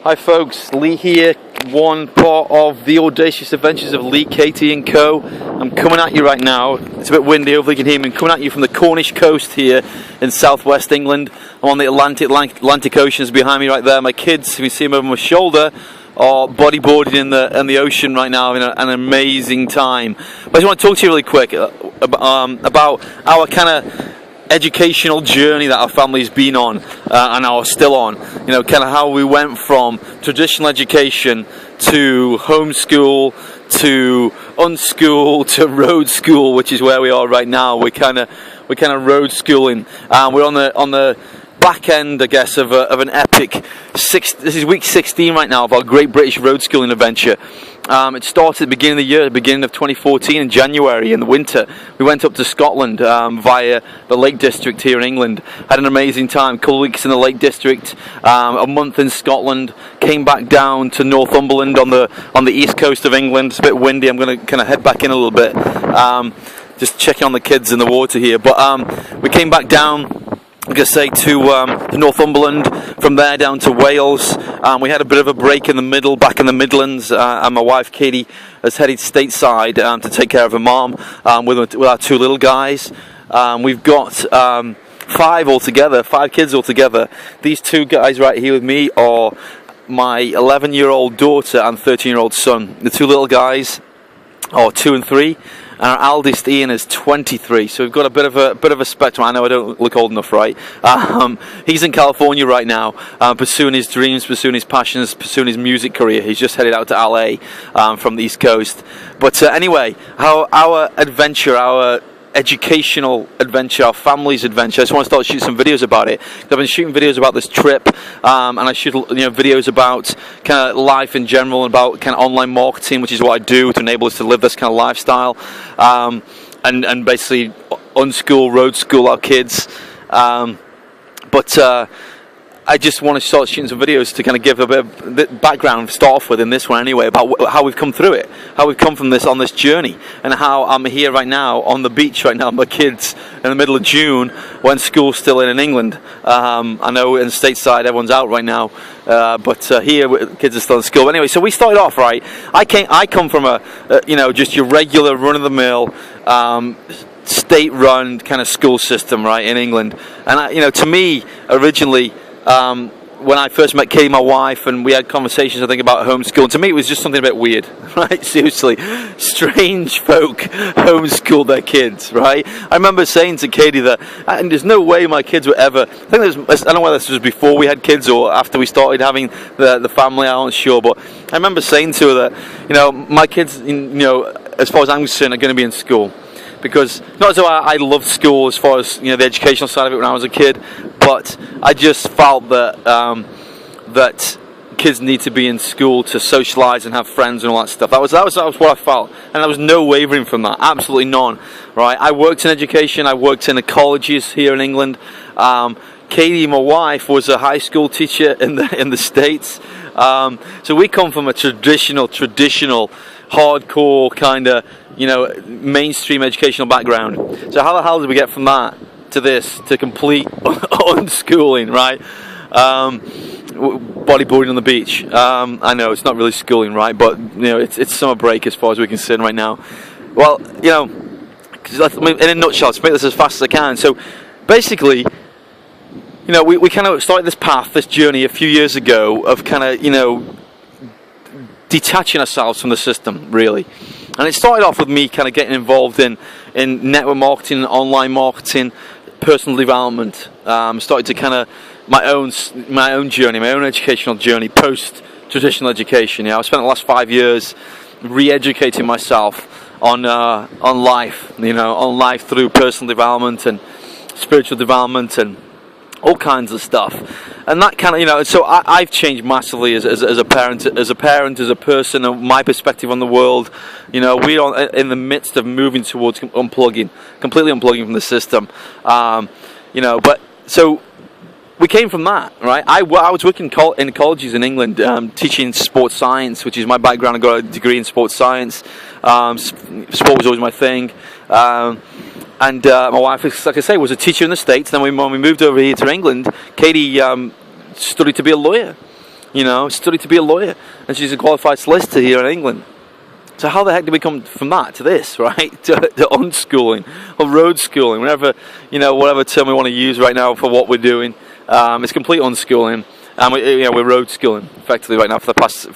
Hi folks, Lee here, one part of the audacious adventures of Lee, Katie and Co. I'm coming at you right now. It's a bit windy, hopefully you can hear me. I'm coming at you from the Cornish coast here in southwest England. I'm on the Atlantic Ocean behind me right there. My kids, you can see them over my shoulder, are bodyboarding in the ocean right now, having an amazing time. But I just want to talk to you really quick about our kind of educational journey that our family's been on and are still on. You know, kind of how we went from traditional education to homeschool to unschool to Roadschool, which is where we are right now. We're kind of road schooling. We're on the back end, I guess, of an epic this is week 16 right now of our Great British Road Schooling adventure. It started at the beginning of the year, the beginning of 2014 in January in the winter. We went up to Scotland via the Lake District here in England. Had an amazing time, a couple of weeks in the Lake District, a month in Scotland, came back down to Northumberland on the east coast of England. It's a bit windy, I'm going to kind of head back in a little bit, just checking on the kids in the water here. But we came back down, I'm going to say, to Northumberland, from there down to Wales. We had a bit of a break in the middle, back in the Midlands, and my wife Katie has headed stateside to take care of her mom with our two little guys. We've got 5 kids altogether. These two guys right here with me are my 11-year-old daughter and 13-year-old son. The two little guys are 2 and 3. And our eldest Ian is 23, so we've got a bit of a spectrum. I know I don't look old enough, right? He's in California right now, pursuing his dreams, pursuing his passions, pursuing his music career. He's just headed out to LA from the East Coast. But anyway, our adventure, our educational adventure, our family's adventure. I just want to start shooting some videos about it. I've been shooting videos about this trip, and I shoot videos about kind of life in general, and about kind of online marketing, which is what I do to enable us to live this kind of lifestyle, and basically unschool, road school our kids. I just want to start shooting some videos to kind of give a bit of background, start off with in this one anyway, about how we've come through it, how we've come from this on this journey, and how I'm here right now on the beach right now with my kids in the middle of June when school's still in England. I know in stateside everyone's out right now, but here kids are still in school. Anyway, so we started off right. I come from just your regular run-of-the-mill state-run kind of school system, right, in England. And to me originally, when I first met Katie, my wife, and we had conversations, I think, about homeschool, to me it was just something a bit weird, right? Seriously, strange folk homeschool their kids, right? I remember saying to Katie that, and there's no way my kids would ever, I don't know whether this was before we had kids or after we started having the family, I'm not sure, but I remember saying to her that, my kids, as far as I'm concerned, are going to be in school. Because not as though I loved school as far as the educational side of it when I was a kid, but I just felt that that kids need to be in school to socialise and have friends and all that stuff. That was what I felt, and there was no wavering from that, absolutely none. Right? I worked in education. I worked in the colleges here in England. Katie, my wife, was a high school teacher in the States. So we come from a traditional, hardcore kind of mainstream educational background. So how the hell did we get from that to this, to complete unschooling, right? Bodyboarding on the beach. I know it's not really schooling, right? But it's summer break as far as we're concerned right now. Well, in a nutshell, let's make this as fast as I can. So basically, we kind of started this path, this journey a few years ago of kind of detaching ourselves from the system, really. And it started off with me kind of getting involved in network marketing, online marketing, personal development. Started to kind of my own journey, my own educational journey post traditional education. I spent the last 5 years re-educating myself on life, on life through personal development and spiritual development and all kinds of stuff. And that kind of, so I've changed massively as a parent, as a person, and my perspective on the world. We're in the midst of moving towards completely unplugging from the system. But so we came from that, right? I was working in colleges in England, teaching sports science, which is my background. I got a degree in sports science. Sport was always my thing. And my wife, like I say, was a teacher in the States. Then when we moved over here to England, Katie studied to be a lawyer. you know, studied to be a lawyer, and she's a qualified solicitor here in England. So how the heck did we come from that to this, right? to unschooling or road schooling, whatever, you know, whatever term we want to use right now for what we're doing. It's complete unschooling, and we're road schooling effectively right now for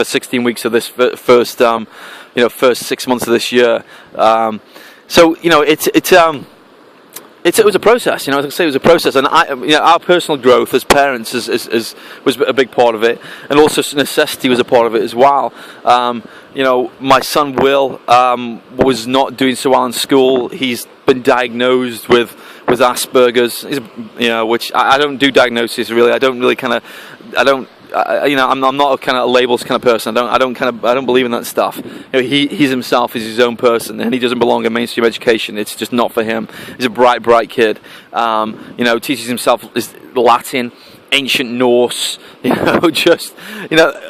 16 weeks of this first 6 months of this year. So you know, it was a process, you know. As I say, it was a process, and our personal growth as parents was a big part of it, and also necessity was a part of it as well. You know, my son Will was not doing so well in school. He's been diagnosed with Asperger's, which I don't do diagnoses really. I don't I'm not a kind of labels kind of person. I don't believe in that stuff. You know, he's himself is his own person, and he doesn't belong in mainstream education. It's just not for him. He's a bright kid. Teaches himself Latin, ancient Norse. Of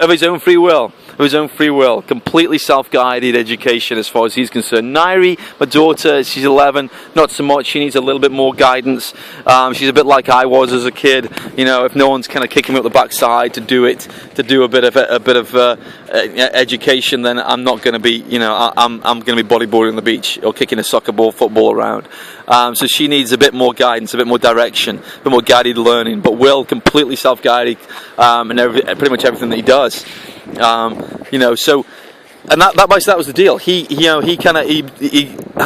his own free will. Completely self-guided education as far as he's concerned. Nairi, my daughter, she's 11, not so much. She needs a little bit more guidance. She's a bit like I was as a kid. You know, if no one's kind of kicking me up the backside to do a bit of education, then I'm not going to be, I'm going to be bodyboarding on the beach or kicking a soccer ball, football around. So she needs a bit more guidance, a bit more direction, a bit more guided learning. But Will, completely self-guided, and pretty much everything that he does. And that was the deal. He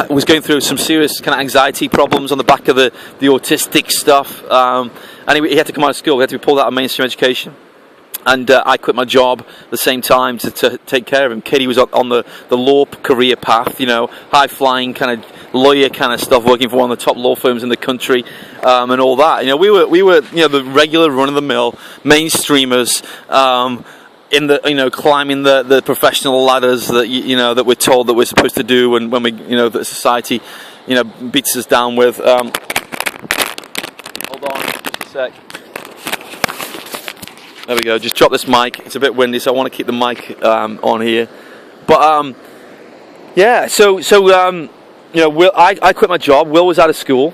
was going through some serious kind of anxiety problems on the back of the autistic stuff, and he had to come out of school. He had to be pulled out of mainstream education. And I quit my job at the same time to take care of him. Katie was on the law career path, high flying kind of lawyer kind of stuff, working for one of the top law firms in the country, and all that. We were the regular run of the mill mainstreamers. In the climbing the professional ladders that that we're told that we're supposed to do, and when we that society beats us down with. Hold on just a sec. There we go. Just drop this mic. It's a bit windy, so I want to keep the mic on here. But Will, I quit my job. Will was out of school.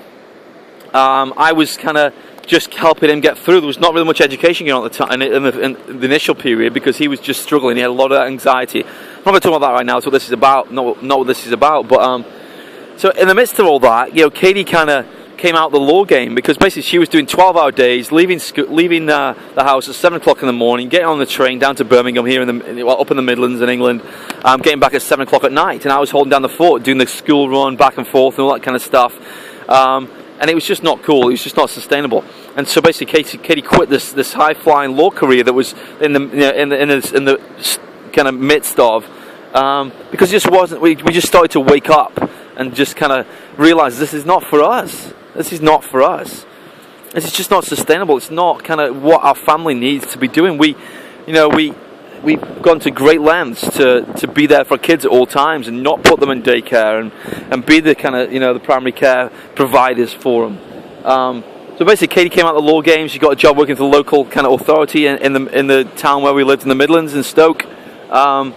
I was kind of just helping him get through. There was not really much education going on at the time in the initial period, because he was just struggling. He had a lot of anxiety. I'm not going to talk about that right now. It's what this is about. Not what this is about. But so in the midst of all that, Katie kind of came out the law game, because basically she was doing 12-hour days, leaving the house at 7 o'clock in the morning, getting on the train down to Birmingham here up in the Midlands in England, getting back at 7 o'clock at night, and I was holding down the fort, doing the school run back and forth and all that kind of stuff. And it was just not cool. It was just not sustainable. And so basically, Katie quit this high-flying law career that was in the kind of midst of, because it just wasn't. We just started to wake up and just kind of realize this is not for us. This is not for us. This is just not sustainable. It's not kind of what our family needs to be doing. We've gone to great lengths to be there for kids at all times and not put them in daycare and be the kind of the primary care providers for them. So basically, Katie came out of the law game. She got a job working for the local kind of authority in the town where we lived in the Midlands in Stoke, that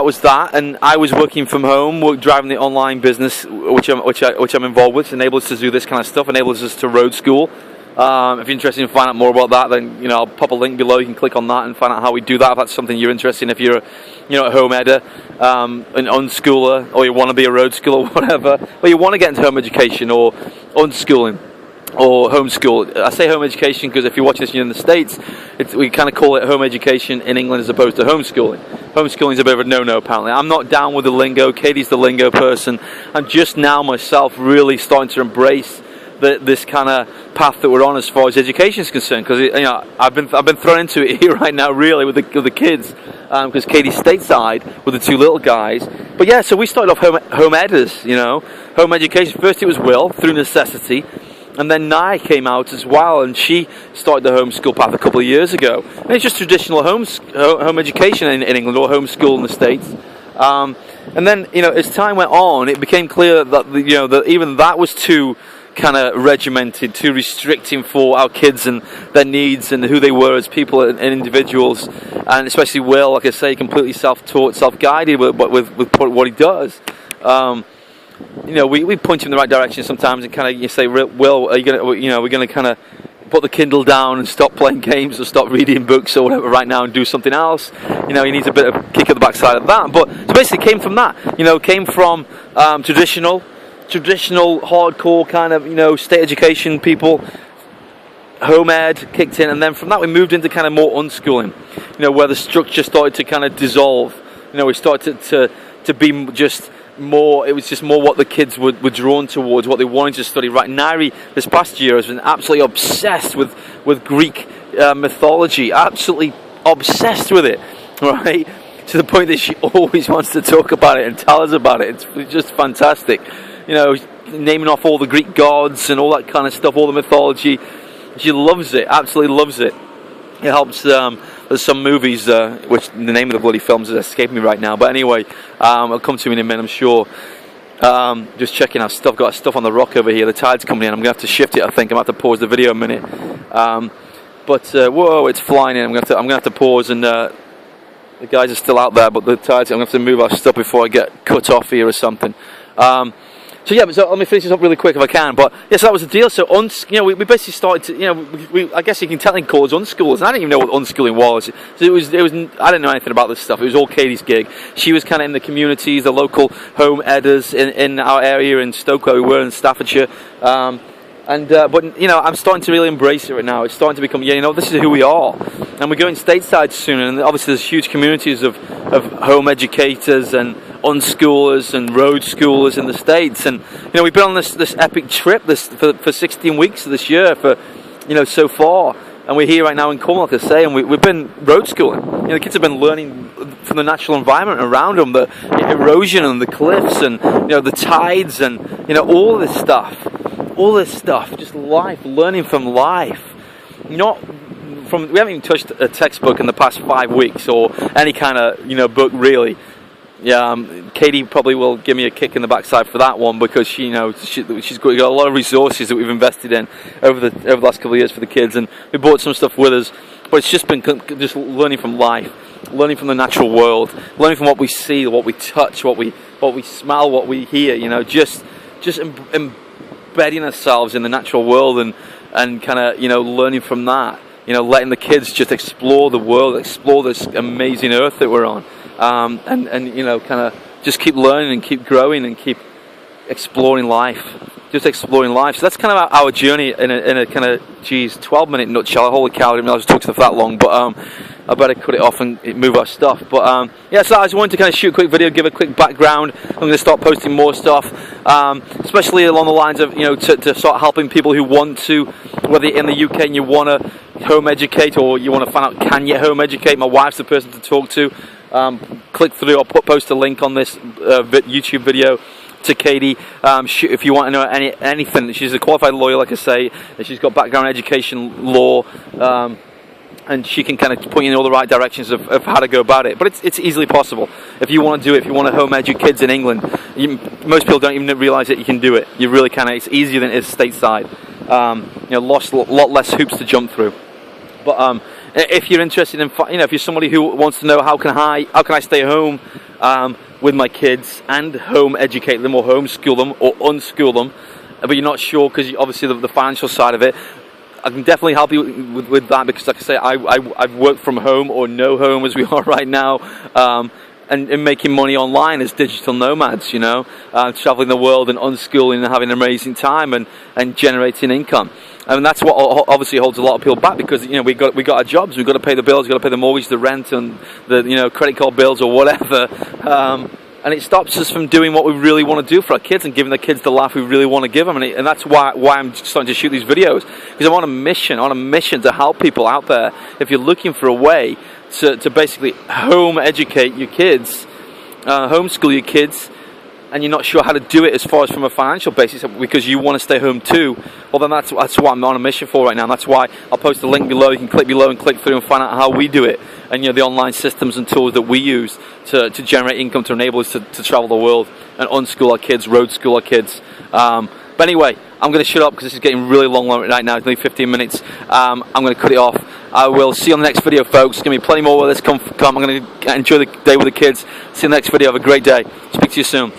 was that. And I was working from home, driving the online business, which I'm involved with. It enables us to do this kind of stuff. Enables us to road school. If you're interested in finding out more about that, then I'll pop a link below. You can click on that and find out how we do that. If that's something you're interested in, if you're a home edder, an unschooler, or you want to be a road schooler, or whatever, or you want to get into home education or unschooling or homeschool. I say home education because if you're watching this in the States, we kind of call it home education in England as opposed to homeschooling. Homeschooling is a bit of a no-no apparently. I'm not down with the lingo. Katie's the lingo person. I'm just now myself really starting to embrace this kind of path that we're on as far as education is concerned, because I've been thrown into it here right now really with the kids, because Katie's stateside with the two little guys. But yeah, so we started off home edders, home education. First it was Will through necessity, and then Nye came out as well, and she started the homeschool path a couple of years ago. And it's just traditional home education in England, or homeschool in the States. And then as time went on, it became clear that that even that was too kind of regimented, too restricting for our kids and their needs and who they were as people and individuals, and especially Will, like I say, completely self-taught, self-guided with what he does. We point him in the right direction sometimes, and kind of you say, Will, are you gonna, we're gonna kind of put the Kindle down and stop playing games or stop reading books or whatever right now and do something else. You know, he needs a bit of kick at the backside of that. But so basically came from that. You know, came from traditional hardcore kind of, you know, state education people. Home ed kicked in, and then from that we moved into kind of more unschooling, you know, where the structure started to kind of dissolve. You know, we started to be just more, it was just more what the kids were drawn towards, what they wanted to study. Right, Nairi this past year has been absolutely obsessed with Greek mythology, absolutely obsessed with it, right, to the point that she always wants to talk about it and tell us about it. It's just fantastic, you know, naming off all the Greek gods and all that kind of stuff, all the mythology. She loves it, absolutely loves it. It helps. There's some movies, which the name of the bloody films is escaping me right now. But anyway, it'll come to me in a minute, I'm sure. Just checking our stuff. Got stuff on the rock over here. The tide's coming in. I'm gonna have to shift it. I think I'm gonna have to pause the video a minute. But whoa, it's flying in. I'm gonna have to pause, and the guys are still out there. But the tide's. I'm gonna have to move our stuff before I get cut off here or something. So yeah, so let me finish this up really quick if I can. But yeah, so that was the deal. So you know, we basically started to, you know, I guess you can technically call us unschoolers. And I didn't even know what unschooling was. So it was. I didn't know anything about this stuff. It was all Katie's gig. She was kind of in the communities, the local home editors in our area in Stoke, where we were in Staffordshire. But you know, I'm starting to really embrace it right now. It's starting to become, yeah, you know, this is who we are, and we're going stateside soon. And obviously, there's huge communities of home educators and unschoolers and road schoolers in the States. And you know, we've been on this epic trip for 16 weeks this year, for, you know, so far. And we're here right now in Cornwall, like I say, and we've been road schooling. You know, the kids have been learning from the natural environment around them, the erosion and the cliffs, and you know, the tides, and you know, all this stuff, just life, learning from life. We haven't even touched a textbook in the past 5 weeks, or any kind of, you know, book really. Yeah, Katie probably will give me a kick in the backside for that one, because she, you know, she's got a lot of resources that we've invested in over the last couple of years for the kids, and we brought some stuff with us. But it's just been just learning from life, learning from the natural world, learning from what we see, what we touch, what we smell, what we hear. You know, just embedding ourselves in the natural world, and kind of, you know, learning from that. You know, letting the kids just explore the world, explore this amazing earth that we're on. And you know, kind of just keep learning and keep growing and keep exploring life, just exploring life. So that's kind of our journey in a kind of 12-minute nutshell. Holy cow, I didn't realize I was talking for that long, but I better cut it off and move our stuff. But yeah, so I just wanted to kind of shoot a quick video, give a quick background. I'm going to start posting more stuff, especially along the lines of, you know, to start helping people who want to, whether you're in the UK and you want to home educate, or you want to find out, can you home educate? My wife's the person to talk to. Click through. I'll post a link on this YouTube video to Katie. If you want to know anything, she's a qualified lawyer, like I say. She's got background in education law, and she can kind of point you in all the right directions of how to go about it. But it's easily possible. If you want to do it, if you want to home educate kids in England, most people don't even realise that you can do it. You really can. It's easier than it is stateside. You know, lot less hoops to jump through. But if you're interested in, you know, if you're somebody who wants to know how can I stay home with my kids and home educate them, or homeschool them, or unschool them, but you're not sure because obviously the financial side of it, I can definitely help you with that, because like I say, I've worked from home, or no home as we are right now, and making money online as digital nomads, you know, traveling the world and unschooling and having an amazing time and generating income. And that's what obviously holds a lot of people back, because, you know, we got our jobs, we've got to pay the bills, we've got to pay the mortgage, the rent, and the, you know, credit card bills or whatever. And it stops us from doing what we really want to do for our kids and giving the kids the life we really want to give them. And that's why I'm starting to shoot these videos, because I'm on a mission to help people out there. If you're looking for a way to basically home educate your kids, homeschool your kids, and you're not sure how to do it as far as from a financial basis, because you want to stay home too, well then that's what I'm on a mission for right now. And that's why I'll post a link below. You can click below and click through and find out how we do it, and, you know, the online systems and tools that we use to generate income, to enable us to travel the world and unschool our kids, road school our kids. But anyway, I'm going to shut up because this is getting really long right now. It's only 15 minutes. I'm going to cut it off. I will see you on the next video, folks. There's going to be plenty more where this come. I'm going to enjoy the day with the kids. See you in the next video. Have a great day. Speak to you soon.